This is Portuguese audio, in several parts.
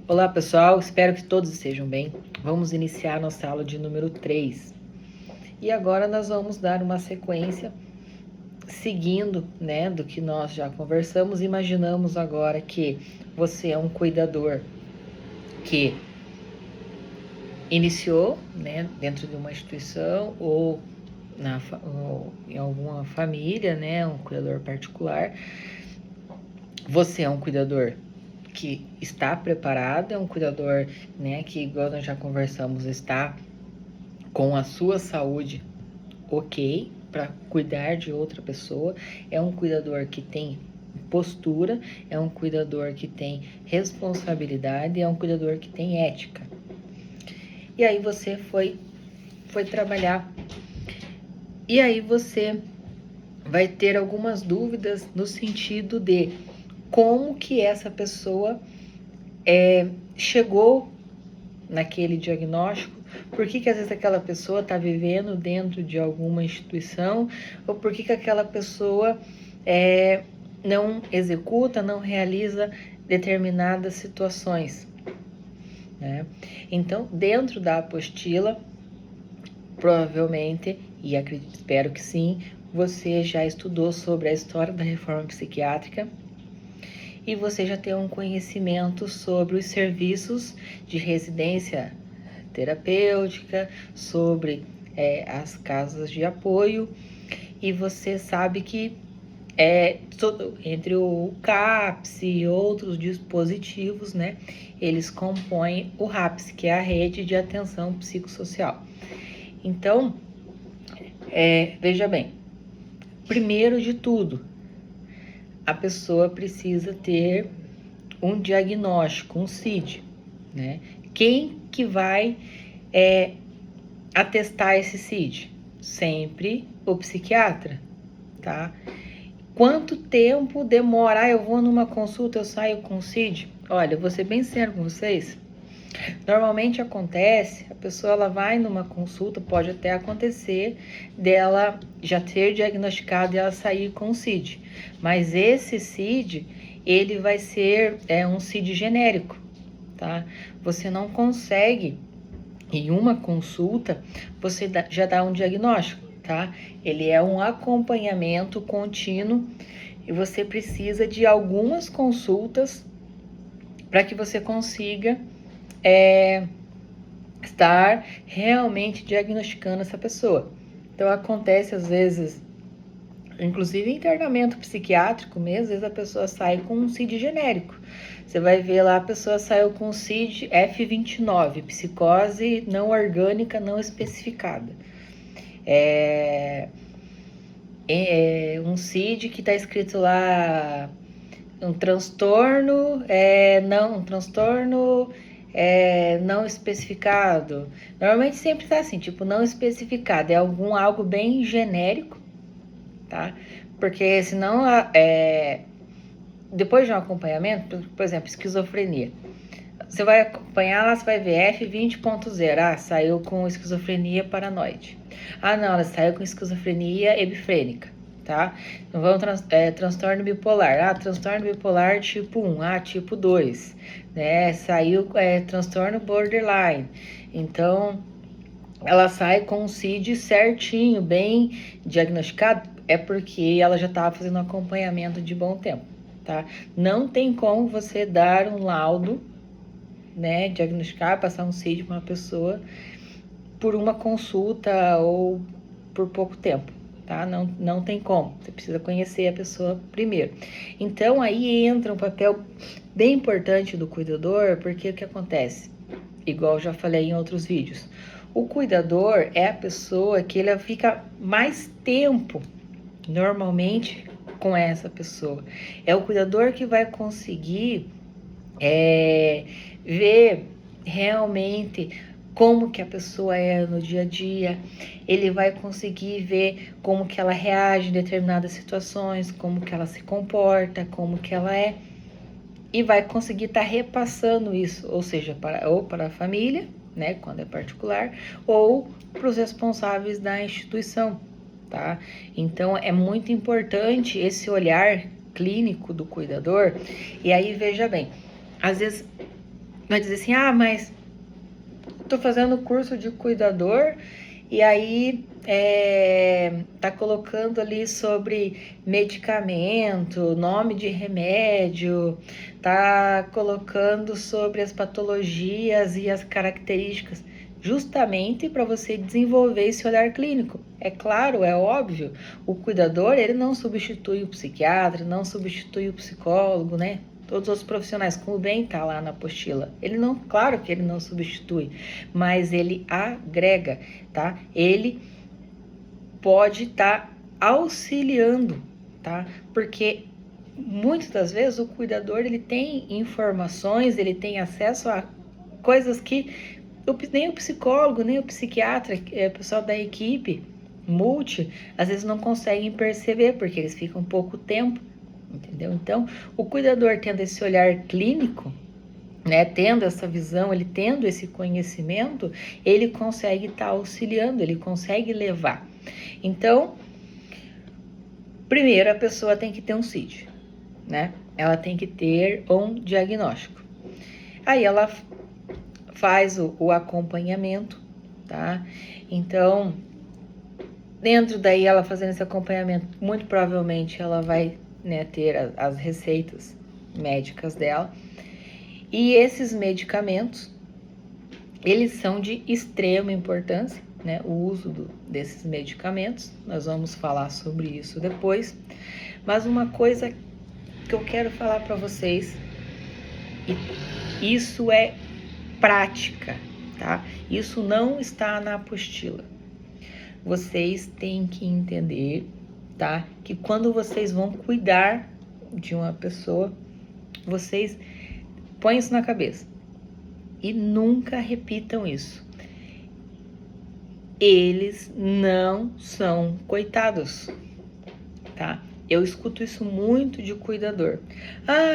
Olá pessoal, espero que todos estejam bem. Vamos iniciar nossa aula de número 3. E agora nós vamos dar uma sequência seguindo, do que nós já conversamos. Imaginamos agora que você é um cuidador que iniciou, dentro de uma instituição ou em alguma família, um cuidador particular. Você é um cuidador que está preparado, é um cuidador, que, igual nós já conversamos, está com a sua saúde ok para cuidar de outra pessoa, é um cuidador que tem postura, é um cuidador que tem responsabilidade, é um cuidador que tem ética. E aí você foi trabalhar, e aí você vai ter algumas dúvidas no sentido de como que essa pessoa chegou naquele diagnóstico, por que às vezes aquela pessoa está vivendo dentro de alguma instituição, ou por que aquela pessoa não executa, não realiza determinadas situações, né? Então, dentro da apostila, provavelmente, e espero que sim, você já estudou sobre a história da reforma psiquiátrica, e você já tem um conhecimento sobre os serviços de residência terapêutica, sobre as casas de apoio, e você sabe que entre o CAPS e outros dispositivos, eles compõem o RAPS, que é a Rede de Atenção Psicossocial. Então, veja bem, primeiro de tudo, a pessoa precisa ter um diagnóstico, um CID, Quem que vai atestar esse CID? Sempre o psiquiatra, tá? Quanto tempo demora? Eu vou numa consulta, eu saio com o CID? Olha, eu vou ser bem sério com vocês. Normalmente acontece, a pessoa ela vai numa consulta, pode até acontecer dela já ter diagnosticado e ela sair com o CID. Mas esse CID, ele vai ser um CID genérico, tá? Você não consegue, em uma consulta, você já dá um diagnóstico, tá? Ele é um acompanhamento contínuo e você precisa de algumas consultas para que você consiga estar realmente diagnosticando essa pessoa. Então, acontece às vezes, inclusive internamento psiquiátrico mesmo, às vezes a pessoa sai com um CID genérico. Você vai ver lá, a pessoa saiu com o CID F29, psicose não orgânica não especificada. Um CID que está escrito lá, um transtorno não especificado. Normalmente sempre tá assim, tipo, não especificado, é algo bem genérico, tá? Porque senão, depois de um acompanhamento, por exemplo, esquizofrenia, você vai acompanhar lá, você vai ver F20.0, saiu com esquizofrenia paranoide. Não, ela saiu com esquizofrenia hebifrênica, tá? Então vamos transtorno bipolar, transtorno bipolar tipo 1, tipo 2, saiu transtorno borderline. Então ela sai com o CID certinho, bem diagnosticado, porque ela já estava fazendo um acompanhamento de bom tempo, tá? Não tem como você dar um laudo, diagnosticar, passar um CID para uma pessoa por uma consulta ou por pouco tempo, tá? Não tem como, você precisa conhecer a pessoa primeiro. Então, aí entra um papel bem importante do cuidador, porque o que acontece? Igual eu já falei em outros vídeos, o cuidador é a pessoa que ele fica mais tempo, normalmente, com essa pessoa. É o cuidador que vai conseguir ver realmente como que a pessoa é no dia a dia, ele vai conseguir ver como que ela reage em determinadas situações, como que ela se comporta, como que ela é, e vai conseguir estar repassando isso, ou seja, para a família, quando é particular, ou para os responsáveis da instituição, tá? Então, é muito importante esse olhar clínico do cuidador. E aí, veja bem, às vezes vai dizer assim, mas tô fazendo curso de cuidador e aí tá colocando ali sobre medicamento, nome de remédio, tá colocando sobre as patologias e as características, justamente para você desenvolver esse olhar clínico. É claro, é óbvio, o cuidador, ele não substitui o psiquiatra, não substitui o psicólogo, né? Todos os profissionais, como bem está lá na apostila. Ele não, claro que ele não substitui, mas ele agrega, tá? Ele pode estar auxiliando, tá? Porque muitas das vezes o cuidador, ele tem informações, ele tem acesso a coisas que nem o psicólogo, nem o psiquiatra, o pessoal da equipe multi, às vezes não conseguem perceber, porque eles ficam pouco tempo, entendeu? Então, o cuidador tendo esse olhar clínico, né, tendo essa visão, ele tendo esse conhecimento, ele consegue estar auxiliando, ele consegue levar. Então, primeiro a pessoa tem que ter um CID, né? Ela tem que ter um diagnóstico. Aí ela faz o acompanhamento, tá? Então, dentro daí ela fazendo esse acompanhamento, muito provavelmente ela vai, né, ter as receitas médicas dela. E esses medicamentos, eles são de extrema importância, né? O uso desses medicamentos, nós vamos falar sobre isso depois. Mas uma coisa que eu quero falar para vocês, e isso é prática, tá? Isso não está na apostila. Vocês têm que entender, tá? Que quando vocês vão cuidar de uma pessoa, vocês põem isso na cabeça e nunca repitam isso. Eles não são coitados, tá? Eu escuto isso muito de cuidador.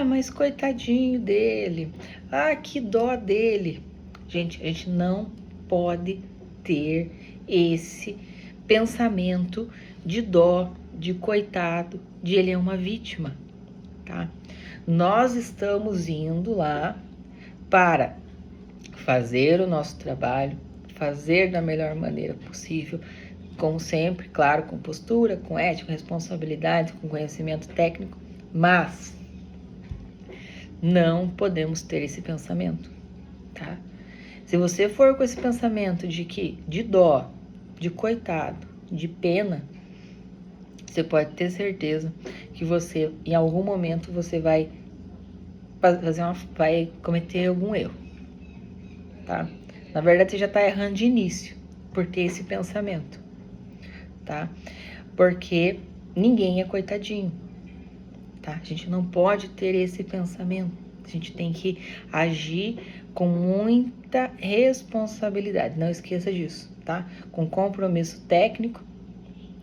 Mas coitadinho dele. Que dó dele. Gente, a gente não pode ter esse pensamento de dó, de coitado, de ele é uma vítima, tá? Nós estamos indo lá para fazer o nosso trabalho, fazer da melhor maneira possível, como sempre, claro, com postura, com ética, responsabilidade, com conhecimento técnico, mas não podemos ter esse pensamento, tá? Se você for com esse pensamento de dó, de coitado, de pena, você pode ter certeza que você, em algum momento, você vai cometer algum erro, tá? Na verdade, você já tá errando de início por ter esse pensamento, tá? Porque ninguém é coitadinho, tá? A gente não pode ter esse pensamento. A gente tem que agir com muita responsabilidade. Não esqueça disso, tá? Com compromisso técnico,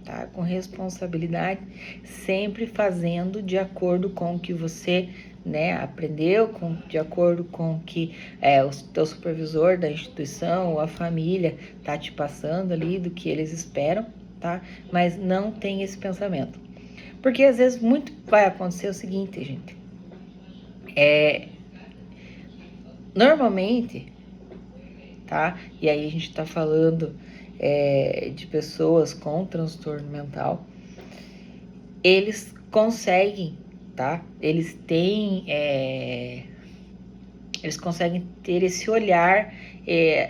tá? Com responsabilidade, sempre fazendo de acordo com o que você, né, aprendeu, de acordo com o que o teu supervisor da instituição ou a família tá te passando ali, do que eles esperam, tá? Mas não tem esse pensamento. Porque às vezes muito vai acontecer o seguinte, gente. Normalmente, tá? E aí a gente tá falando de pessoas com transtorno mental. Eles conseguem, tá? Eles conseguem ter esse olhar,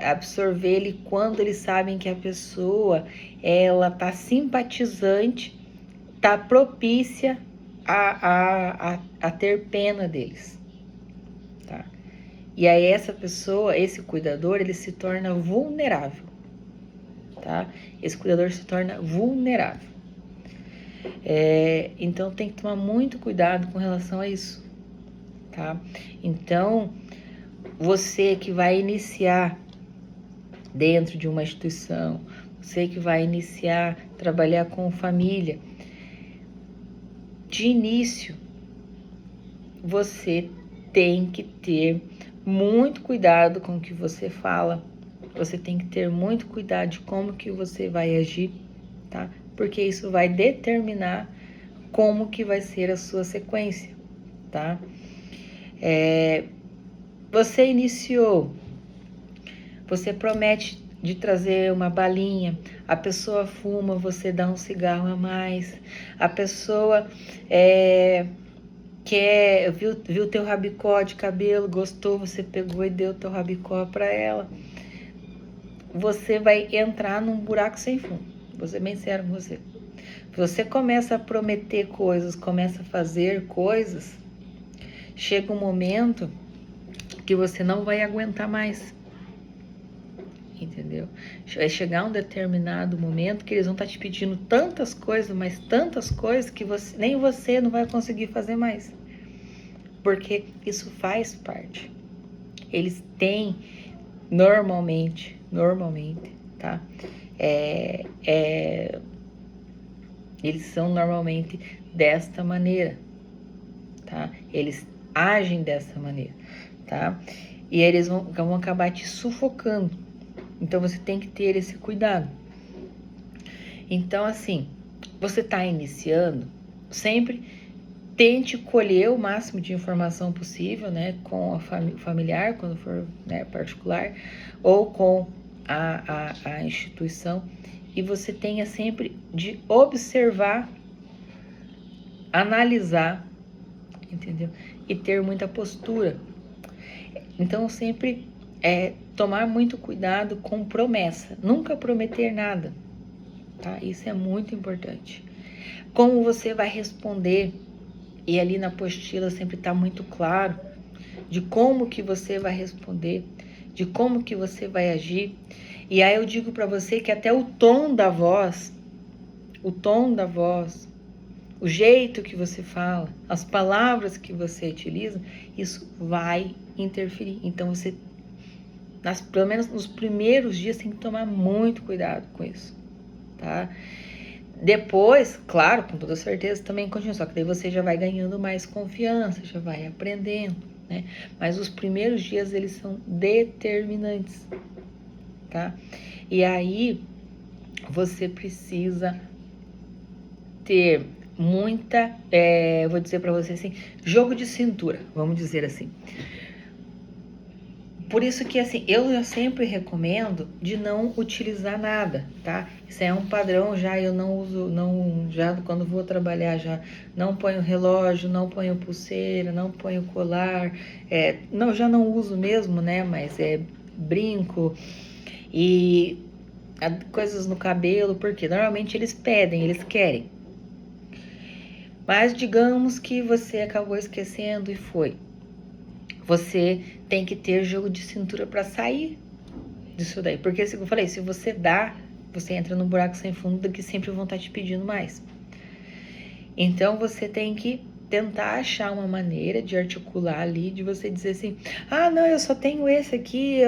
absorver ele quando eles sabem que a pessoa, ela tá simpatizante, tá propícia a ter pena deles, tá? E aí essa pessoa, esse cuidador, ele se torna vulnerável, tá? Esse cuidador se torna vulnerável. Então tem que tomar muito cuidado com relação a isso, tá? Então, você que vai iniciar dentro de uma instituição, você que vai iniciar trabalhar com família, de início, você tem que ter muito cuidado com o que você fala, você tem que ter muito cuidado de como que você vai agir, tá? Porque isso vai determinar como que vai ser a sua sequência, tá? Você iniciou, você promete de trazer uma balinha, a pessoa fuma, você dá um cigarro a mais, a pessoa viu teu rabicó de cabelo, gostou, você pegou e deu teu rabicó para ela. Você vai entrar num buraco sem fundo. Vou ser bem sério com você. Você começa a prometer coisas, começa a fazer coisas, chega um momento que você não vai aguentar mais. Entendeu? Vai chegar um determinado momento que eles vão estar te pedindo tantas coisas, mas tantas coisas que nem você não vai conseguir fazer mais. Porque isso faz parte. Eles têm normalmente, tá? Eles são normalmente desta maneira, tá? Eles agem dessa maneira, tá? E eles vão acabar te sufocando. Então, você tem que ter esse cuidado. Então, assim, você está iniciando, sempre tente colher o máximo de informação possível, né, com a familiar, quando for, né, particular, ou com a instituição, e você tenha sempre de observar, analisar, entendeu? E ter muita postura. Então, sempre tomar muito cuidado com promessa, nunca prometer nada, tá? Isso é muito importante. Como você vai responder, e ali na apostila sempre está muito claro de como que você vai responder, de como que você vai agir. E aí eu digo para você que até o tom da voz, o jeito que você fala, as palavras que você utiliza, isso vai interferir. Então você, pelo menos nos primeiros dias, tem que tomar muito cuidado com isso, tá? Depois, claro, com toda certeza também continua, só que daí você já vai ganhando mais confiança, já vai aprendendo, né? Mas os primeiros dias, eles são determinantes, tá? E aí, você precisa ter muita, vou dizer pra você assim, jogo de cintura, vamos dizer assim. Por isso que, assim, eu sempre recomendo de não utilizar nada, tá? Isso é um padrão já, eu não uso, já quando vou trabalhar, já não ponho relógio, não ponho pulseira, não ponho colar, já não uso mesmo, né? Mas brinco e coisas no cabelo, porque normalmente eles pedem, eles querem. Mas digamos que você acabou esquecendo e foi. Você tem que ter jogo de cintura para sair disso daí. Porque, como eu falei, se você dá, você entra num buraco sem fundo que sempre vão estar te pedindo mais. Então, você tem que tentar achar uma maneira de articular ali, de você dizer assim, ah, não, eu só tenho esse aqui,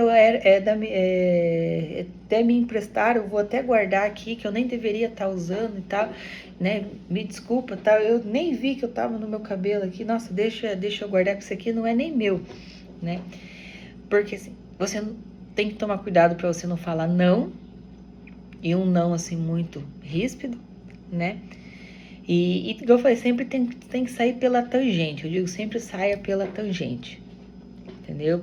até me emprestaram, eu vou até guardar aqui, que eu nem deveria estar usando e tal, né, me desculpa, tal, eu nem vi que eu tava no meu cabelo aqui, nossa, deixa eu guardar, que isso aqui não é nem meu, né, porque assim, você tem que tomar cuidado para você não falar não, e um não assim muito ríspido, né, e igual eu falei, sempre tem que sair pela tangente. Eu digo, sempre saia pela tangente. Entendeu?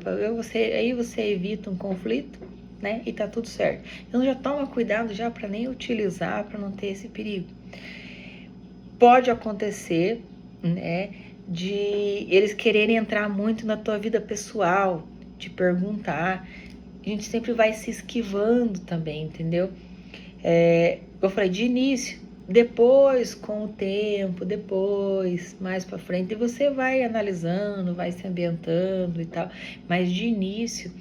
Aí você evita um conflito, né? E tá tudo certo. Então já toma cuidado já para nem utilizar, para não ter esse perigo. Pode acontecer, né? De eles quererem entrar muito na tua vida pessoal, te perguntar. A gente sempre vai se esquivando também, entendeu? Eu falei, de início, depois, com o tempo, depois, mais para frente, você vai analisando, vai se ambientando e tal, mas de início,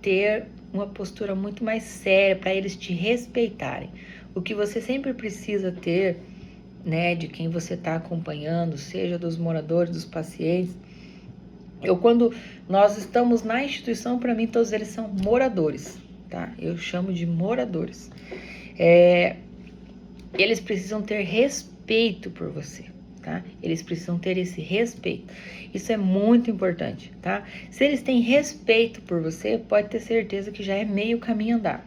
ter uma postura muito mais séria para eles te respeitarem. O que você sempre precisa ter, né, de quem você está acompanhando, seja dos moradores, dos pacientes. Quando nós estamos na instituição, para mim, todos eles são moradores, tá? Eu chamo de moradores. Eles precisam ter respeito por você, tá? Eles precisam ter esse respeito. Isso é muito importante, tá? Se eles têm respeito por você, pode ter certeza que já é meio caminho andado,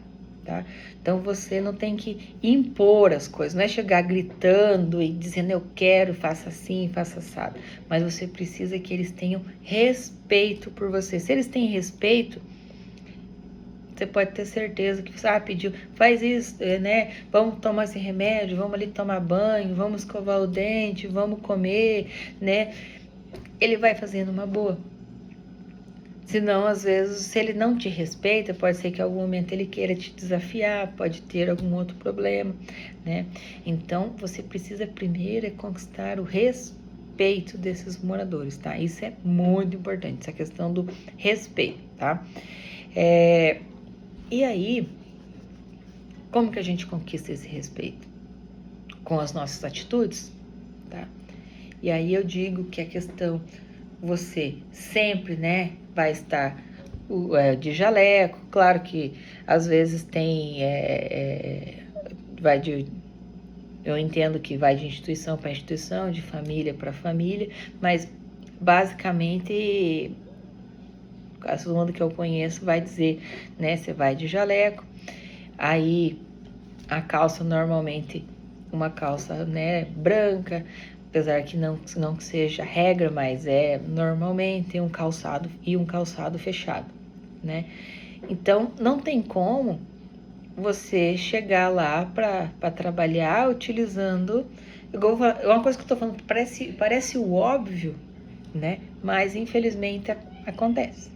tá? Então você não tem que impor as coisas, não é chegar gritando e dizendo eu quero, faça assim, faça assado. Mas você precisa que eles tenham respeito por você. Se eles têm respeito, você pode ter certeza que você pediu, faz isso, né? Vamos tomar esse remédio, vamos ali tomar banho, vamos escovar o dente, vamos comer, né? Ele vai fazendo uma boa. Senão, às vezes, se ele não te respeita, pode ser que em algum momento ele queira te desafiar, pode ter algum outro problema, né? Então, você precisa primeiro conquistar o respeito desses moradores, tá? Isso é muito importante, essa questão do respeito, tá? E aí, como que a gente conquista esse respeito? Com as nossas atitudes, tá? E aí eu digo que a questão, você sempre, né, vai estar de jaleco, claro que às vezes tem, eu entendo que vai de instituição para instituição, de família para família, mas basicamente todo mundo que eu conheço vai dizer, né, você vai de jaleco, aí a calça normalmente uma calça, né, branca, apesar que não que seja regra, mas normalmente um calçado e um calçado fechado, né? Então não tem como você chegar lá para trabalhar utilizando, uma coisa que eu tô falando parece o óbvio, né? Mas infelizmente acontece,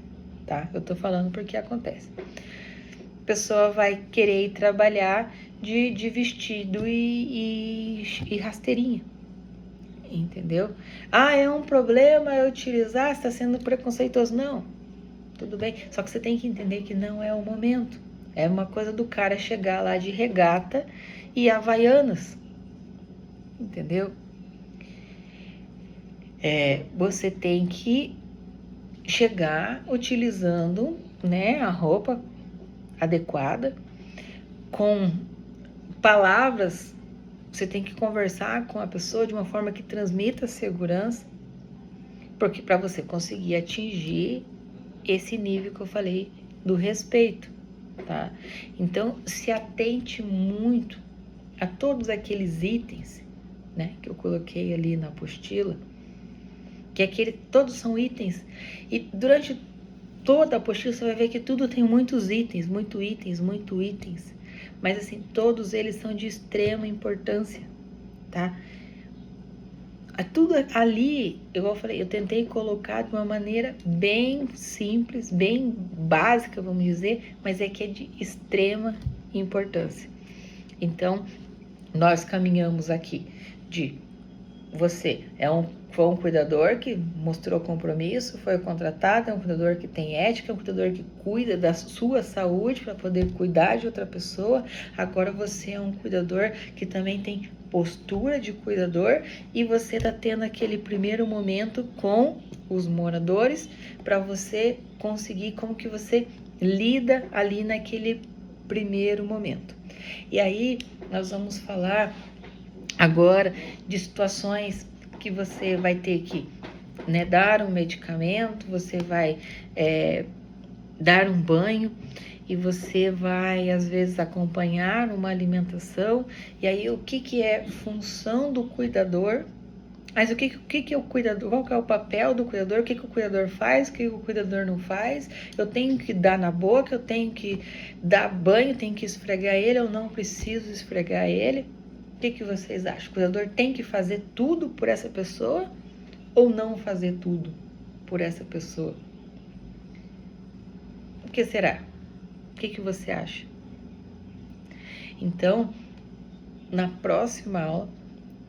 tá? Eu tô falando porque acontece. A pessoa vai querer ir trabalhar de vestido e rasteirinha, entendeu? É um problema eu utilizar, está sendo preconceituoso. Não, tudo bem, só que você tem que entender que não é o momento. É uma coisa do cara chegar lá de regata e havaianas, entendeu? Você tem que chegar utilizando, né, a roupa adequada, com palavras. Você tem que conversar com a pessoa de uma forma que transmita segurança, porque para você conseguir atingir esse nível que eu falei do respeito, tá? Então, se atente muito a todos aqueles itens, né, que eu coloquei ali na apostila, que todos são itens, e durante toda a apostila você vai ver que tudo tem muitos itens, muito itens, mas assim, todos eles são de extrema importância, tá? Tudo ali, igual eu falei, eu tentei colocar de uma maneira bem simples, bem básica, vamos dizer, mas que é de extrema importância. Então, nós caminhamos aqui de você foi um cuidador que mostrou compromisso, foi contratado, é um cuidador que tem ética, é um cuidador que cuida da sua saúde para poder cuidar de outra pessoa. Agora você é um cuidador que também tem postura de cuidador e você está tendo aquele primeiro momento com os moradores para você conseguir como que você lida ali naquele primeiro momento. E aí nós vamos falar agora de situações que você vai ter que, né, dar um medicamento, você vai dar um banho e você vai às vezes acompanhar uma alimentação. E aí o que é função do cuidador? Mas o que é o cuidador? Qual que é o papel do cuidador? O que o cuidador faz? O que o cuidador não faz? Eu tenho que dar na boca, eu tenho que dar banho, tenho que esfregar ele, eu não preciso esfregar ele. O que vocês acham? O cuidador tem que fazer tudo por essa pessoa ou não fazer tudo por essa pessoa? O que será? O que você acha? Então, na próxima aula,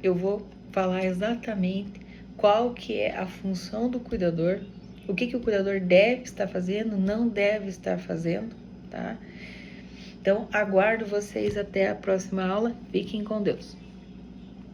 eu vou falar exatamente qual que é a função do cuidador, o que o cuidador deve estar fazendo, não deve estar fazendo, tá? Então, aguardo vocês até a próxima aula. Fiquem com Deus.